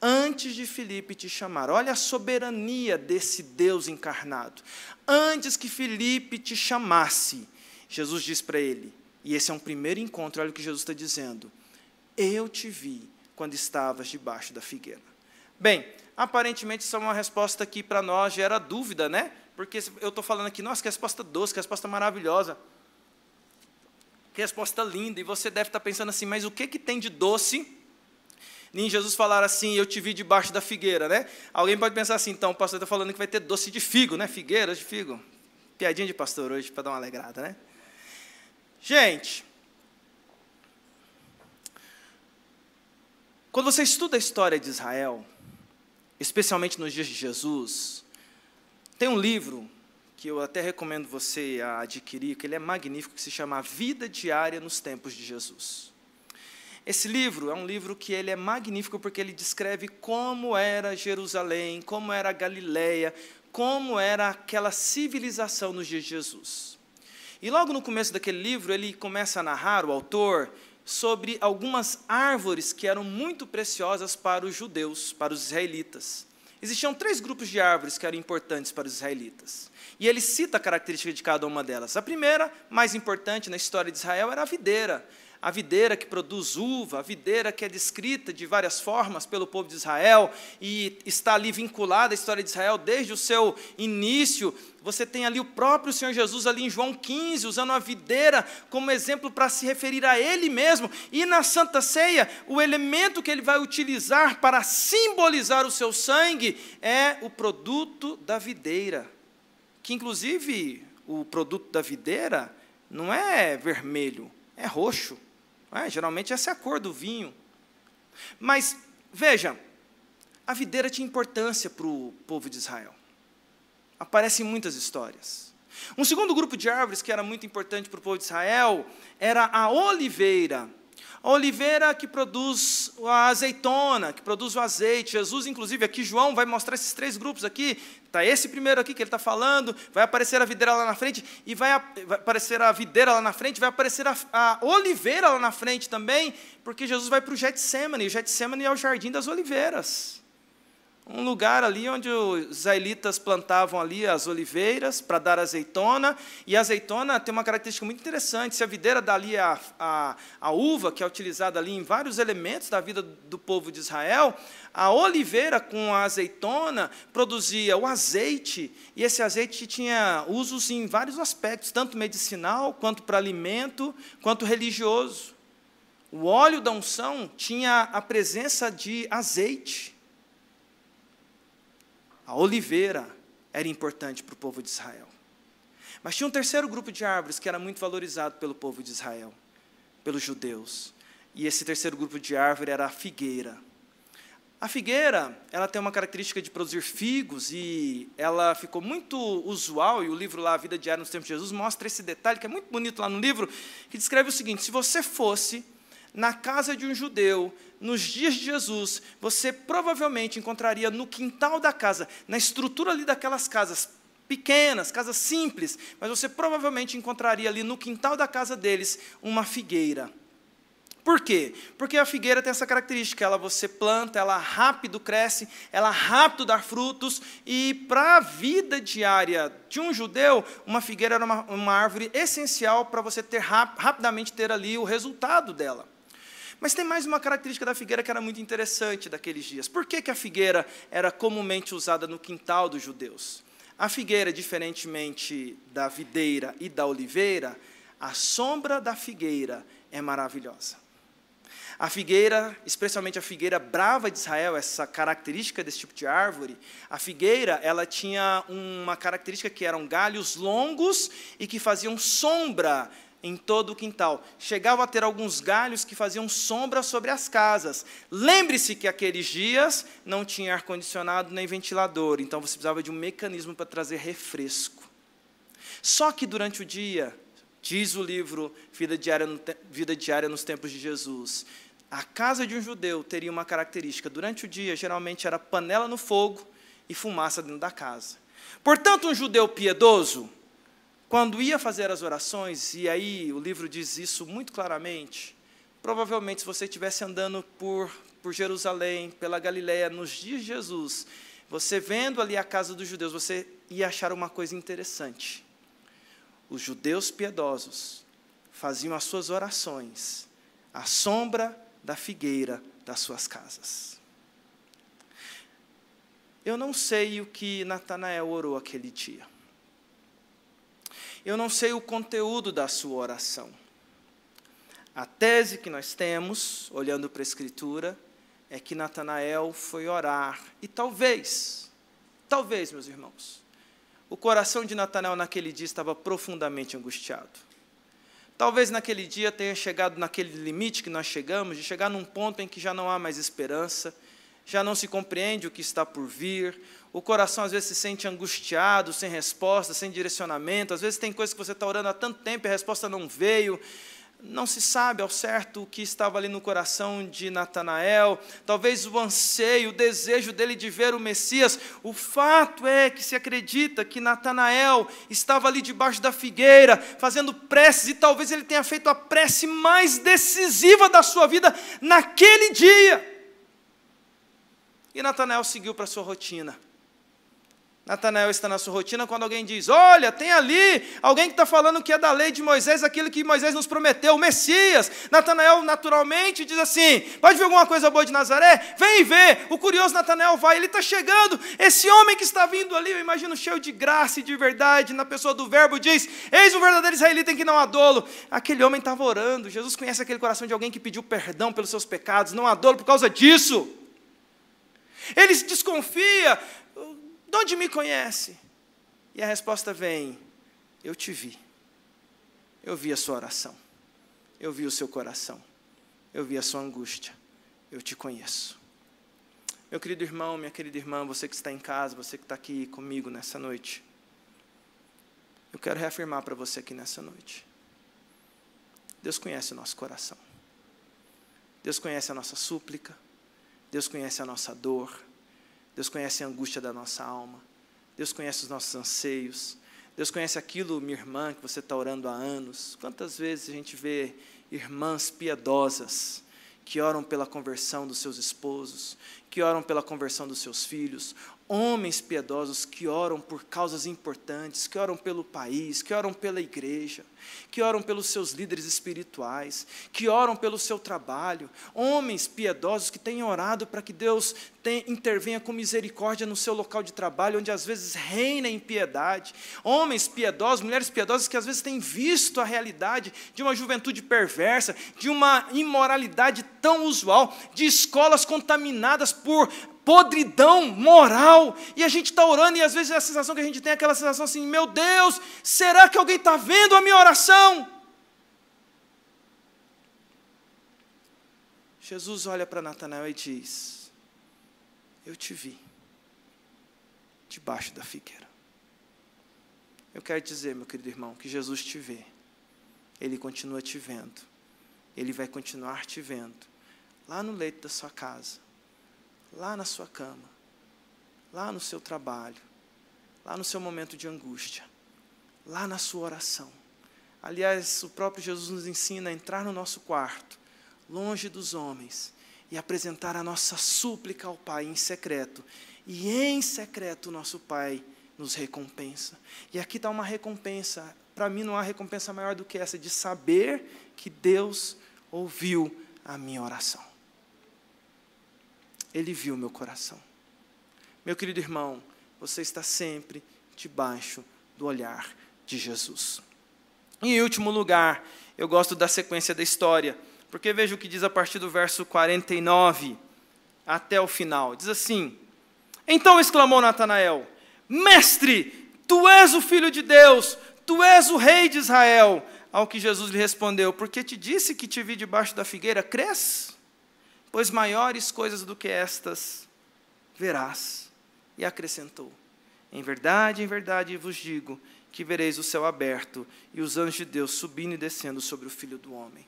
antes de Filipe te chamar, olha a soberania desse Deus encarnado. Antes que Filipe te chamasse, Jesus diz para ele, e esse é um primeiro encontro, olha o que Jesus está dizendo: eu te vi quando estavas debaixo da figueira. Bem, aparentemente isso é uma resposta que para nós gera dúvida, né? Porque eu estou falando aqui, nossa, que resposta doce, que resposta maravilhosa, que resposta linda, e você deve estar pensando assim, mas o que tem de doce em Jesus falar assim: eu te vi debaixo da figueira, né? Alguém pode pensar assim: então o pastor está falando que vai ter doce de figo, né? Figueiras de figo. Piadinha de pastor hoje, para dar uma alegrada, né? Gente, quando você estuda a história de Israel, especialmente nos dias de Jesus, tem um livro que eu até recomendo você a adquirir, que ele é magnífico, que se chama A Vida Diária nos Tempos de Jesus. Esse livro é um livro que ele é magnífico porque ele descreve como era Jerusalém, como era a Galileia, como era aquela civilização nos dias de Jesus. E logo no começo daquele livro, ele começa a narrar, o autor, sobre algumas árvores que eram muito preciosas para os judeus, para os israelitas. Existiam 3 grupos de árvores que eram importantes para os israelitas. E ele cita a característica de cada uma delas. A primeira, mais importante na história de Israel, era a videira. A videira que produz uva, a videira que é descrita de várias formas pelo povo de Israel e está ali vinculada à história de Israel desde o seu início. Você tem ali o próprio Senhor Jesus ali em João 15, usando a videira como exemplo para se referir a Ele mesmo. E na Santa Ceia, o elemento que Ele vai utilizar para simbolizar o seu sangue é o produto da videira. Que, inclusive, o produto da videira não é vermelho, é roxo. Geralmente essa é a cor do vinho. Mas, veja, a videira tinha importância para o povo de Israel. Aparecem muitas histórias. Um segundo grupo de árvores que era muito importante para o povo de Israel era a oliveira. A oliveira que produz a azeitona, que produz o azeite. Jesus, inclusive, aqui João vai mostrar esses 3 grupos aqui. Está esse primeiro aqui que ele está falando, vai aparecer a videira lá na frente, e vai aparecer a videira lá na frente, vai aparecer a oliveira lá na frente também, porque Jesus vai para o Getsêmani, e o Getsêmani é o jardim das oliveiras. Um lugar ali onde os israelitas plantavam ali as oliveiras para dar azeitona, e a azeitona tem uma característica muito interessante: se a videira dá ali a uva, que é utilizada ali em vários elementos da vida do povo de Israel, a oliveira com a azeitona produzia o azeite, e esse azeite tinha usos em vários aspectos, tanto medicinal, quanto para alimento, quanto religioso. O óleo da unção tinha a presença de azeite. A oliveira era importante para o povo de Israel. Mas tinha um terceiro grupo de árvores que era muito valorizado pelo povo de Israel, pelos judeus. E esse terceiro grupo de árvore era a figueira. A figueira, ela tem uma característica de produzir figos, e ela ficou muito usual, e o livro lá, A Vida Diária nos Tempos de Jesus, mostra esse detalhe, que é muito bonito lá no livro, que descreve o seguinte: se você fosse na casa de um judeu, nos dias de Jesus, você provavelmente encontraria no quintal da casa, na estrutura ali daquelas casas pequenas, casas simples, mas você provavelmente encontraria ali no quintal da casa deles uma figueira. Por quê? Porque a figueira tem essa característica, ela você planta, ela rápido cresce, ela rápido dá frutos, e para a vida diária de um judeu, uma figueira era uma árvore essencial para você ter rapidamente ter ali o resultado dela. Mas tem mais uma característica da figueira que era muito interessante daqueles dias. Por que que a figueira era comumente usada no quintal dos judeus? A figueira, diferentemente da videira e da oliveira, a sombra da figueira é maravilhosa. A figueira, especialmente a figueira brava de Israel, essa característica desse tipo de árvore, a figueira, ela tinha uma característica que eram galhos longos e que faziam sombra em todo o quintal. Chegava a ter alguns galhos que faziam sombra sobre as casas. Lembre-se que aqueles dias não tinha ar-condicionado nem ventilador, então você precisava de um mecanismo para trazer refresco. Só que durante o dia, diz o livro Vida Diária nos Tempos de Jesus, a casa de um judeu teria uma característica: durante o dia, geralmente era panela no fogo e fumaça dentro da casa. Portanto, um judeu piedoso, quando ia fazer as orações, e aí o livro diz isso muito claramente, provavelmente se você estivesse andando por Jerusalém, pela Galileia, nos dias de Jesus, você vendo ali a casa dos judeus, você ia achar uma coisa interessante. Os judeus piedosos faziam as suas orações à sombra da figueira das suas casas. Eu não sei o que Natanael orou aquele dia. Eu não sei o conteúdo da sua oração. A tese que nós temos, olhando para a Escritura, é que Natanael foi orar, e talvez, meus irmãos, o coração de Natanael naquele dia estava profundamente angustiado. Talvez naquele dia tenha chegado naquele limite que nós chegamos, de chegar num ponto em que já não há mais esperança, já não se compreende o que está por vir, o coração às vezes se sente angustiado, sem resposta, sem direcionamento, às vezes tem coisas que você está orando há tanto tempo e a resposta não veio, não se sabe ao certo o que estava ali no coração de Natanael, talvez o anseio, o desejo dele de ver o Messias. O fato é que se acredita que Natanael estava ali debaixo da figueira, fazendo preces, e talvez ele tenha feito a prece mais decisiva da sua vida naquele dia. E Natanael seguiu para a sua rotina. Natanael está na sua rotina quando alguém diz: olha, tem ali alguém que está falando que é da lei de Moisés, aquilo que Moisés nos prometeu, o Messias. Natanael naturalmente diz assim: pode ver alguma coisa boa de Nazaré? Vem ver. O curioso Natanael vai, ele está chegando, esse homem que está vindo ali, eu imagino cheio de graça e de verdade, na pessoa do verbo, diz: eis o verdadeiro israelita em que não há dolo. Aquele homem estava orando. Jesus conhece aquele coração de alguém que pediu perdão pelos seus pecados, não há dolo por causa disso. Ele se desconfia: de onde me conhece? E a resposta vem: eu te vi. Eu vi a sua oração. Eu vi o seu coração. Eu vi a sua angústia. Eu te conheço. Meu querido irmão, minha querida irmã, você que está em casa, você que está aqui comigo nessa noite, eu quero reafirmar para você aqui nessa noite: Deus conhece o nosso coração. Deus conhece a nossa súplica. Deus conhece a nossa dor. Deus conhece a angústia da nossa alma. Deus conhece os nossos anseios. Deus conhece aquilo, minha irmã, que você está orando há anos. Quantas vezes a gente vê irmãs piedosas que oram pela conversão dos seus esposos, que oram pela conversão dos seus filhos, homens piedosos que oram por causas importantes, que oram pelo país, que oram pela igreja, que oram pelos seus líderes espirituais, que oram pelo seu trabalho, homens piedosos que têm orado para que Deus intervenha com misericórdia no seu local de trabalho, onde às vezes reina impiedade, homens piedosos, mulheres piedosas que às vezes têm visto a realidade de uma juventude perversa, de uma imoralidade tão usual, de escolas contaminadas por podridão moral, e a gente está orando, e às vezes a sensação que a gente tem é aquela sensação assim: meu Deus, será que alguém está vendo a minha oração? Jesus olha para Natanael e diz: eu te vi debaixo da figueira. Eu quero dizer, meu querido irmão, que Jesus te vê. Ele continua te vendo. Ele vai continuar te vendo. Lá no leito da sua casa. Lá na sua cama. Lá no seu trabalho. Lá no seu momento de angústia. Lá na sua oração. Aliás, o próprio Jesus nos ensina a entrar no nosso quarto, longe dos homens, e apresentar a nossa súplica ao Pai em secreto. E em secreto o nosso Pai nos recompensa. E aqui está uma recompensa. Para mim não há recompensa maior do que essa, de saber que Deus ouviu a minha oração. Ele viu o meu coração. Meu querido irmão, você está sempre debaixo do olhar de Jesus. E em último lugar, eu gosto da sequência da história, porque veja o que diz a partir do verso 49 até o final. Diz assim: então exclamou Natanael: Mestre, tu és o Filho de Deus, tu és o Rei de Israel. Ao que Jesus lhe respondeu: porque te disse que te vi debaixo da figueira, crês? Pois maiores coisas do que estas verás. E acrescentou: em verdade vos digo, que vereis o céu aberto e os anjos de Deus subindo e descendo sobre o Filho do Homem.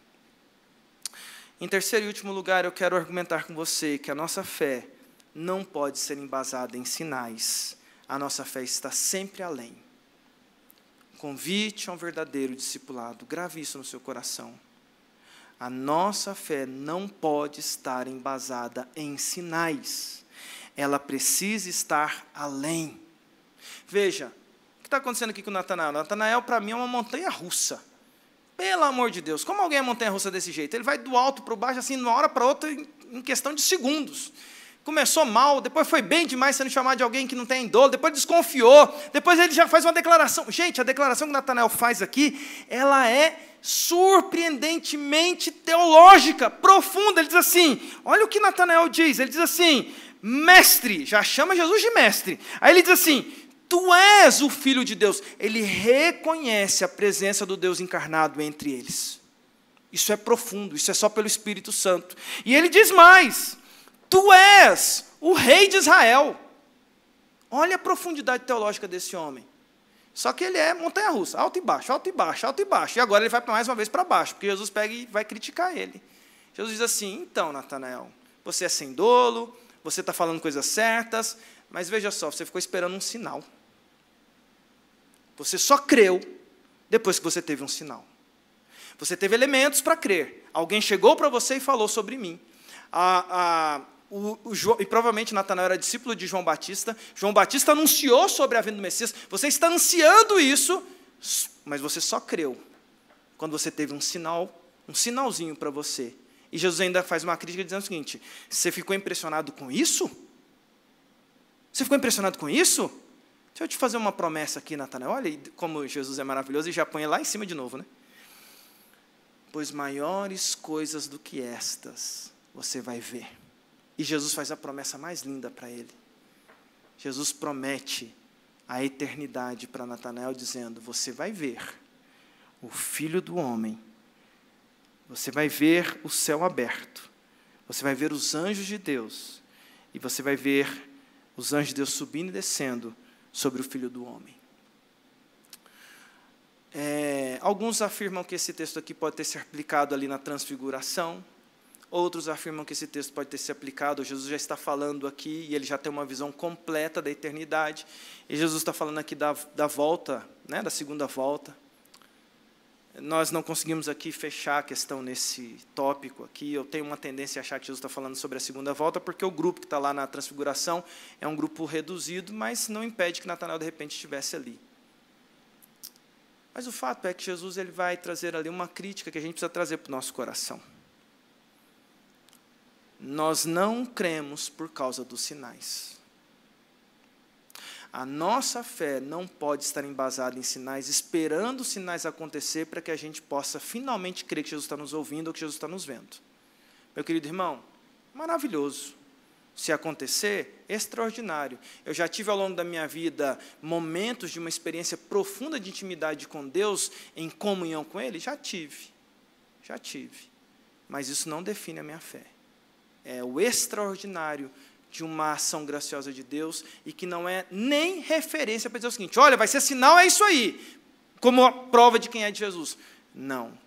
Em terceiro e último lugar, eu quero argumentar com você que a nossa fé não pode ser embasada em sinais. A nossa fé está sempre além. Convite a um verdadeiro discipulado. Grave isso no seu coração. A nossa fé não pode estar embasada em sinais. Ela precisa estar além. Veja, o que está acontecendo aqui com o Natanael? Natanael, para mim, é uma montanha-russa. Pelo amor de Deus, como alguém é montanha-russa desse jeito? Ele vai do alto para o baixo, assim, de uma hora para outra, em questão de segundos. Começou mal, depois foi bem demais sendo chamado de alguém que não tem índole, depois desconfiou, depois ele já faz uma declaração. Gente, a declaração que Natanael faz aqui, ela é surpreendentemente teológica, profunda. Ele diz assim, olha o que Natanael diz, ele diz assim: mestre, já chama Jesus de mestre. Aí ele diz assim: tu és o Filho de Deus. Ele reconhece a presença do Deus encarnado entre eles. Isso é profundo, isso é só pelo Espírito Santo. E ele diz mais: tu és o Rei de Israel. Olha a profundidade teológica desse homem. Só que ele é montanha-russa, alto e baixo, alto e baixo, alto e baixo. E agora ele vai mais uma vez para baixo, porque Jesus pega e vai criticar ele. Jesus diz assim: então, Natanael, você é sem dolo, você está falando coisas certas, mas veja só, você ficou esperando um sinal. Você só creu depois que você teve um sinal. Você teve elementos para crer. Alguém chegou para você e falou sobre mim. E provavelmente Natanael era discípulo de João Batista. João Batista anunciou sobre a vinda do Messias. Você está ansiando isso, mas você só creu quando você teve um sinal, um sinalzinho para você. E Jesus ainda faz uma crítica dizendo o seguinte: você ficou impressionado com isso? Você ficou impressionado com isso? Deixa eu te fazer uma promessa aqui, Natanael. Olha como Jesus é maravilhoso, e já põe lá em cima de novo, né? Pois maiores coisas do que estas você vai ver. E Jesus faz a promessa mais linda para ele. Jesus promete a eternidade para Natanael, dizendo: você vai ver o Filho do Homem, você vai ver o céu aberto, você vai ver os anjos de Deus, e você vai ver os anjos de Deus subindo e descendo sobre o Filho do Homem. Alguns afirmam que esse texto aqui pode ter se aplicado ali na transfiguração. Outros afirmam que esse texto pode ter se aplicado, Jesus já está falando aqui, e ele já tem uma visão completa da eternidade. E Jesus está falando aqui da volta, né, da segunda volta. Nós não conseguimos aqui fechar a questão nesse tópico aqui. Eu tenho uma tendência a achar que Jesus está falando sobre a segunda volta, porque o grupo que está lá na transfiguração é um grupo reduzido, mas não impede que Natanael, de repente, estivesse ali. Mas o fato é que Jesus ele vai trazer ali uma crítica que a gente precisa trazer para o nosso coração. Nós não cremos por causa dos sinais. A nossa fé não pode estar embasada em sinais, esperando os sinais acontecer para que a gente possa finalmente crer que Jesus está nos ouvindo ou que Jesus está nos vendo. Meu querido irmão, maravilhoso. Se acontecer, extraordinário. Eu já tive ao longo da minha vida momentos de uma experiência profunda de intimidade com Deus, em comunhão com Ele? Já tive. Mas isso não define a minha fé. É o extraordinário de uma ação graciosa de Deus e que não é nem referência para dizer o seguinte: olha, vai ser sinal, é isso aí, como a prova de quem é de Jesus. Não.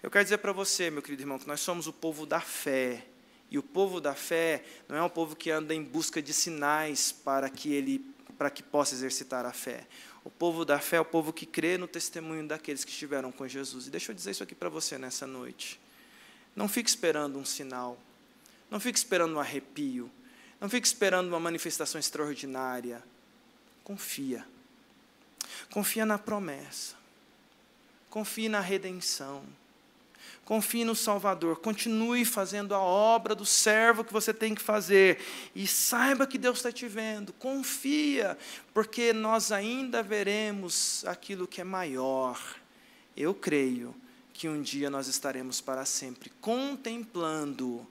Eu quero dizer para você, meu querido irmão, que nós somos o povo da fé. E o povo da fé não é um povo que anda em busca de sinais para que possa exercitar a fé. O povo da fé é o povo que crê no testemunho daqueles que estiveram com Jesus. E deixa eu dizer isso aqui para você nessa noite. Não fique esperando um sinal. Não fique esperando um arrepio. Não fique esperando uma manifestação extraordinária. Confia. Confia na promessa. Confie na redenção. Confie no Salvador. Continue fazendo a obra do servo que você tem que fazer. E saiba que Deus está te vendo. Confia, porque nós ainda veremos aquilo que é maior. Eu creio que um dia nós estaremos para sempre contemplando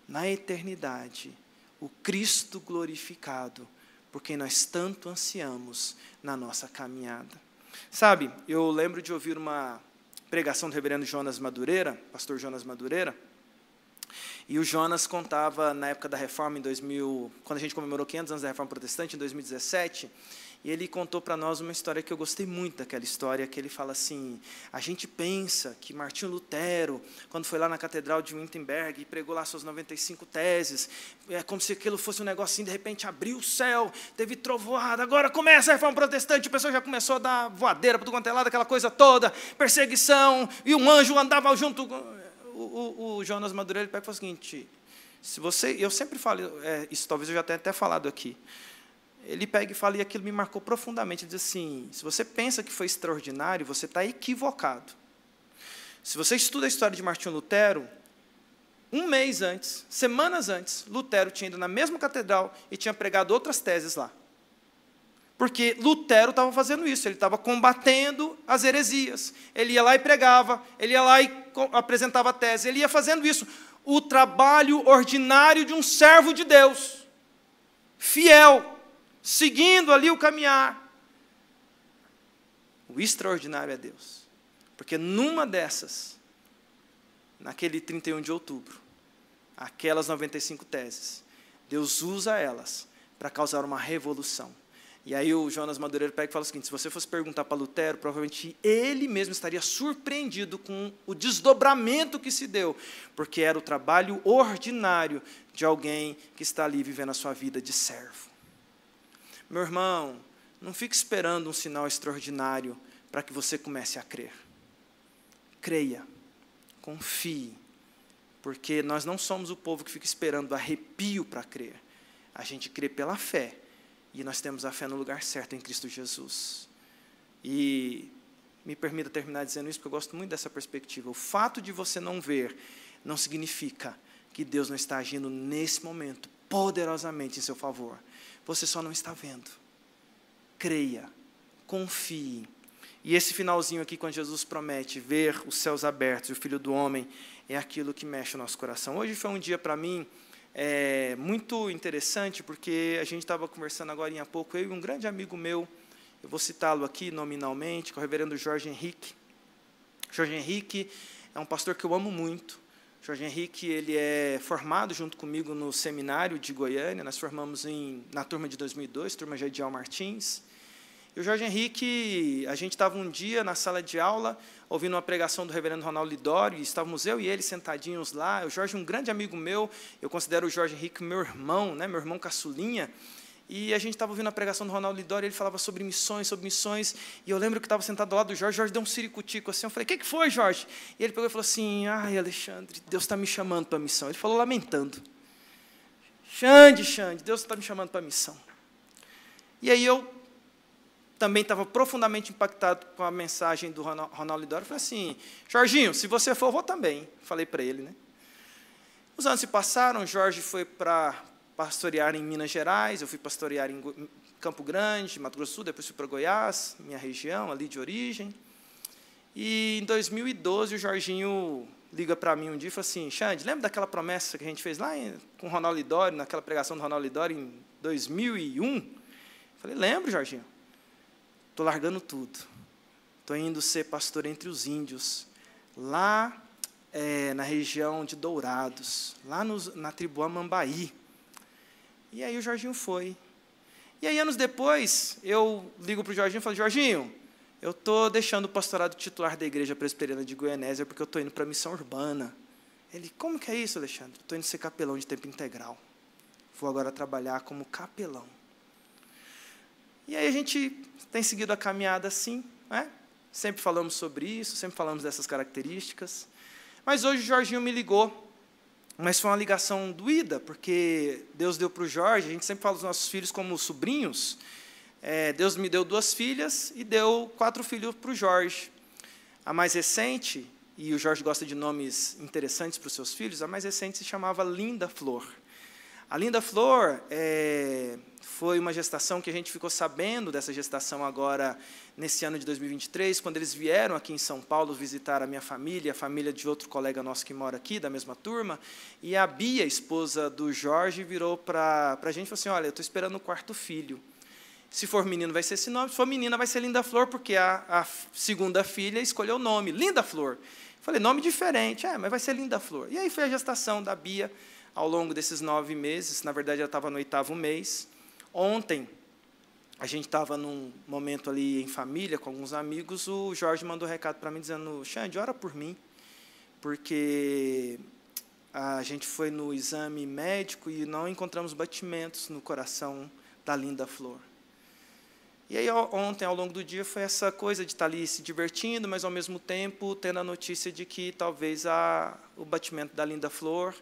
na eternidade o Cristo glorificado, por quem nós tanto ansiamos na nossa caminhada. Sabe, eu lembro de ouvir uma pregação do reverendo Jonas Madureira, pastor Jonas Madureira, e o Jonas contava, na época da Reforma, em 2000, quando a gente comemorou 500 anos da Reforma Protestante, em 2017, e ele contou para nós uma história que eu gostei muito daquela história, que ele fala assim: a gente pensa que Martinho Lutero, quando foi lá na Catedral de Wittenberg e pregou lá suas 95 teses, é como se aquilo fosse um negócio assim, de repente abriu o céu, teve trovoada, agora começa a Reforma Protestante, o pessoal já começou a dar voadeira para tudo quanto é lado, aquela coisa toda, perseguição, e um anjo andava junto. O Jonas Madureira pega e fala o seguinte: se você, eu sempre falo, isso talvez eu já tenha até falado aqui, ele pega e fala, e aquilo me marcou profundamente, ele diz assim: se você pensa que foi extraordinário, você está equivocado. Se você estuda a história de Martinho Lutero, um mês antes, semanas antes, Lutero tinha ido na mesma catedral e tinha pregado outras teses lá. Porque Lutero estava fazendo isso, ele estava combatendo as heresias. Ele ia lá e pregava, ele ia lá e apresentava a tese, ele ia fazendo isso. O trabalho ordinário de um servo de Deus, fiel, seguindo ali o caminhar. O extraordinário é Deus. Porque numa dessas, naquele 31 de outubro, aquelas 95 teses, Deus usa elas para causar uma revolução. E aí o Jonas Madureira pega e fala o seguinte: se você fosse perguntar para Lutero, provavelmente ele mesmo estaria surpreendido com o desdobramento que se deu, porque era o trabalho ordinário de alguém que está ali vivendo a sua vida de servo. Meu irmão, não fique esperando um sinal extraordinário para que você comece a crer. Creia, confie, porque nós não somos o povo que fica esperando arrepio para crer. A gente crê pela fé, e nós temos a fé no lugar certo em Cristo Jesus. E me permita terminar dizendo isso, porque eu gosto muito dessa perspectiva. O fato de você não ver não significa que Deus não está agindo nesse momento poderosamente em seu favor. Você só não está vendo. Creia, confie. E esse finalzinho aqui, quando Jesus promete ver os céus abertos e o Filho do Homem, é aquilo que mexe o nosso coração. Hoje foi um dia para mim muito interessante, porque a gente estava conversando agora há pouco, eu e um grande amigo meu, eu vou citá-lo aqui nominalmente, que é o reverendo Jorge Henrique. Jorge Henrique é um pastor que eu amo muito. Jorge Henrique, ele é formado junto comigo no seminário de Goiânia, nós formamos na turma de 2002, turma de Edial Martins. E o Jorge Henrique, a gente estava um dia na sala de aula, ouvindo uma pregação do reverendo Ronaldo Lidório, e estávamos eu e ele sentadinhos lá. O Jorge, um grande amigo meu, eu considero o Jorge Henrique meu irmão, né, meu irmão caçulinha, e a gente estava ouvindo a pregação do Ronaldo Lidório, ele falava sobre missões, e eu lembro que estava sentado do lado do Jorge, deu um ciricutico assim, eu falei: o que foi, Jorge? E ele pegou e falou assim: ai, Alexandre, Deus está me chamando para a missão. Ele falou lamentando: Xande, Deus está me chamando para a missão. E aí eu também estava profundamente impactado com a mensagem do Ronaldo Lidório, eu falei assim: Jorginho, se você for, eu vou também. Falei para ele, né? Os anos se passaram, Jorge foi para pastorear em Minas Gerais, eu fui pastorear em Campo Grande, Mato Grosso do Sul, depois fui para Goiás, minha região, ali de origem. E em 2012, o Jorginho liga para mim um dia e fala assim: Xande, lembra daquela promessa que a gente fez lá com o Ronaldo Lidório, naquela pregação do Ronaldo Lidório em 2001? Eu falei: lembro, Jorginho. Estou largando tudo. Estou indo ser pastor entre os índios, lá na região de Dourados, lá na tribo Amambaí. E aí o Jorginho foi. E aí, anos depois, eu ligo para o Jorginho e falo, Jorginho, eu estou deixando o pastorado titular da Igreja Presbiteriana de Goianésia porque eu estou indo para a missão urbana. Ele, como que é isso, Alexandre? Estou indo ser capelão de tempo integral. Vou agora trabalhar como capelão. E aí a gente tem seguido a caminhada assim, né? Sempre falamos sobre isso, sempre falamos dessas características. Mas hoje o Jorginho me ligou, mas foi uma ligação doída, porque Deus deu para o Jorge, a gente sempre fala dos nossos filhos como sobrinhos, Deus me deu 2 filhas e deu 4 filhos para o Jorge. A mais recente, e o Jorge gosta de nomes interessantes para os seus filhos, a mais recente se chamava Linda Flor. A Linda Flor foi uma gestação que a gente ficou sabendo dessa gestação agora, nesse ano de 2023, quando eles vieram aqui em São Paulo visitar a minha família, a família de outro colega nosso que mora aqui, da mesma turma, e a Bia, esposa do Jorge, virou para a gente e falou assim, olha, eu estou esperando o 4º filho. Se for menino, vai ser esse nome, se for menina, vai ser Linda Flor, porque a segunda filha escolheu o nome, Linda Flor. Falei, nome diferente, mas vai ser Linda Flor. E aí foi a gestação da Bia, ao longo desses 9 meses, na verdade, ela estava no 8º mês. Ontem, a gente estava num momento ali em família, com alguns amigos, o Jorge mandou um recado para mim, dizendo, Xande, ora por mim, porque a gente foi no exame médico e não encontramos batimentos no coração da Linda Flor. E aí, ontem, ao longo do dia, foi essa coisa de estar ali se divertindo, mas, ao mesmo tempo, tendo a notícia de que talvez o batimento da Linda Flor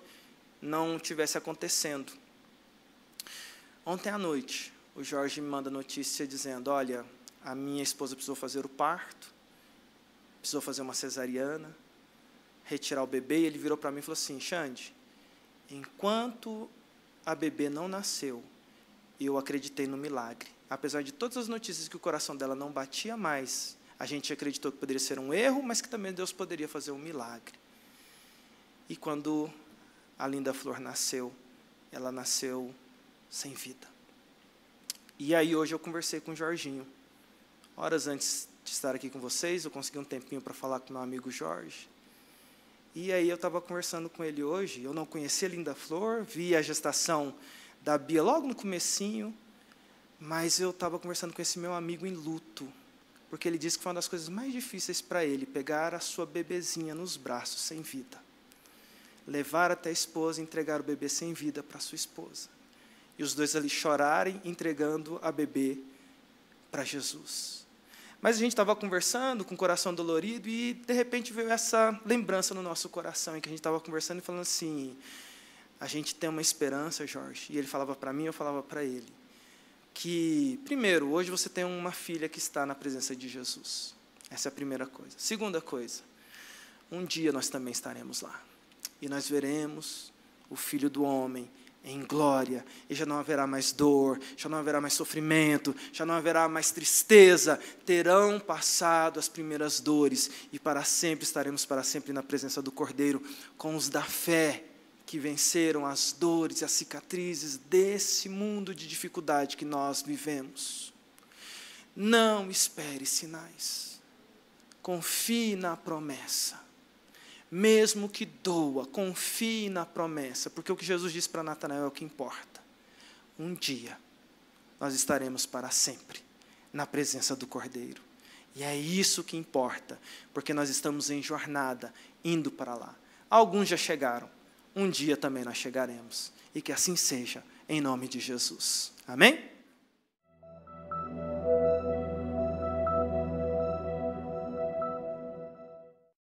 não estivesse acontecendo. Ontem à noite, o Jorge me manda notícia dizendo, olha, a minha esposa precisou fazer o parto, precisou fazer uma cesariana, retirar o bebê, e ele virou para mim e falou assim, Xande, enquanto a bebê não nasceu, eu acreditei no milagre. Apesar de todas as notícias que o coração dela não batia mais, a gente acreditou que poderia ser um erro, mas que também Deus poderia fazer um milagre. E quando a Linda Flor nasceu, ela nasceu sem vida. E aí hoje eu conversei com o Jorginho. Horas antes de estar aqui com vocês, eu consegui um tempinho para falar com meu amigo Jorge. E aí eu estava conversando com ele hoje, eu não conhecia a Linda Flor, vi a gestação da Bia logo no comecinho, mas eu estava conversando com esse meu amigo em luto, porque ele disse que foi uma das coisas mais difíceis para ele, pegar a sua bebezinha nos braços, sem vida. Levar até a esposa e entregar o bebê sem vida para a sua esposa. E os dois ali chorarem, entregando a bebê para Jesus. Mas a gente estava conversando com o coração dolorido e, de repente, veio essa lembrança no nosso coração, em que a gente estava conversando e falando assim, a gente tem uma esperança, Jorge. E ele falava para mim, eu falava para ele, que, primeiro, hoje você tem uma filha que está na presença de Jesus. Essa é a primeira coisa. Segunda coisa, um dia nós também estaremos lá. E nós veremos o Filho do Homem em glória, e já não haverá mais dor, já não haverá mais sofrimento, já não haverá mais tristeza, terão passado as primeiras dores, e para sempre estaremos para sempre na presença do Cordeiro, com os da fé, que venceram as dores e as cicatrizes desse mundo de dificuldade que nós vivemos. Não espere sinais, confie na promessa. Mesmo que doa, confie na promessa, porque o que Jesus disse para Natanael é o que importa. Um dia, nós estaremos para sempre na presença do Cordeiro. E é isso que importa, porque nós estamos em jornada, indo para lá. Alguns já chegaram, um dia também nós chegaremos. E que assim seja, em nome de Jesus. Amém?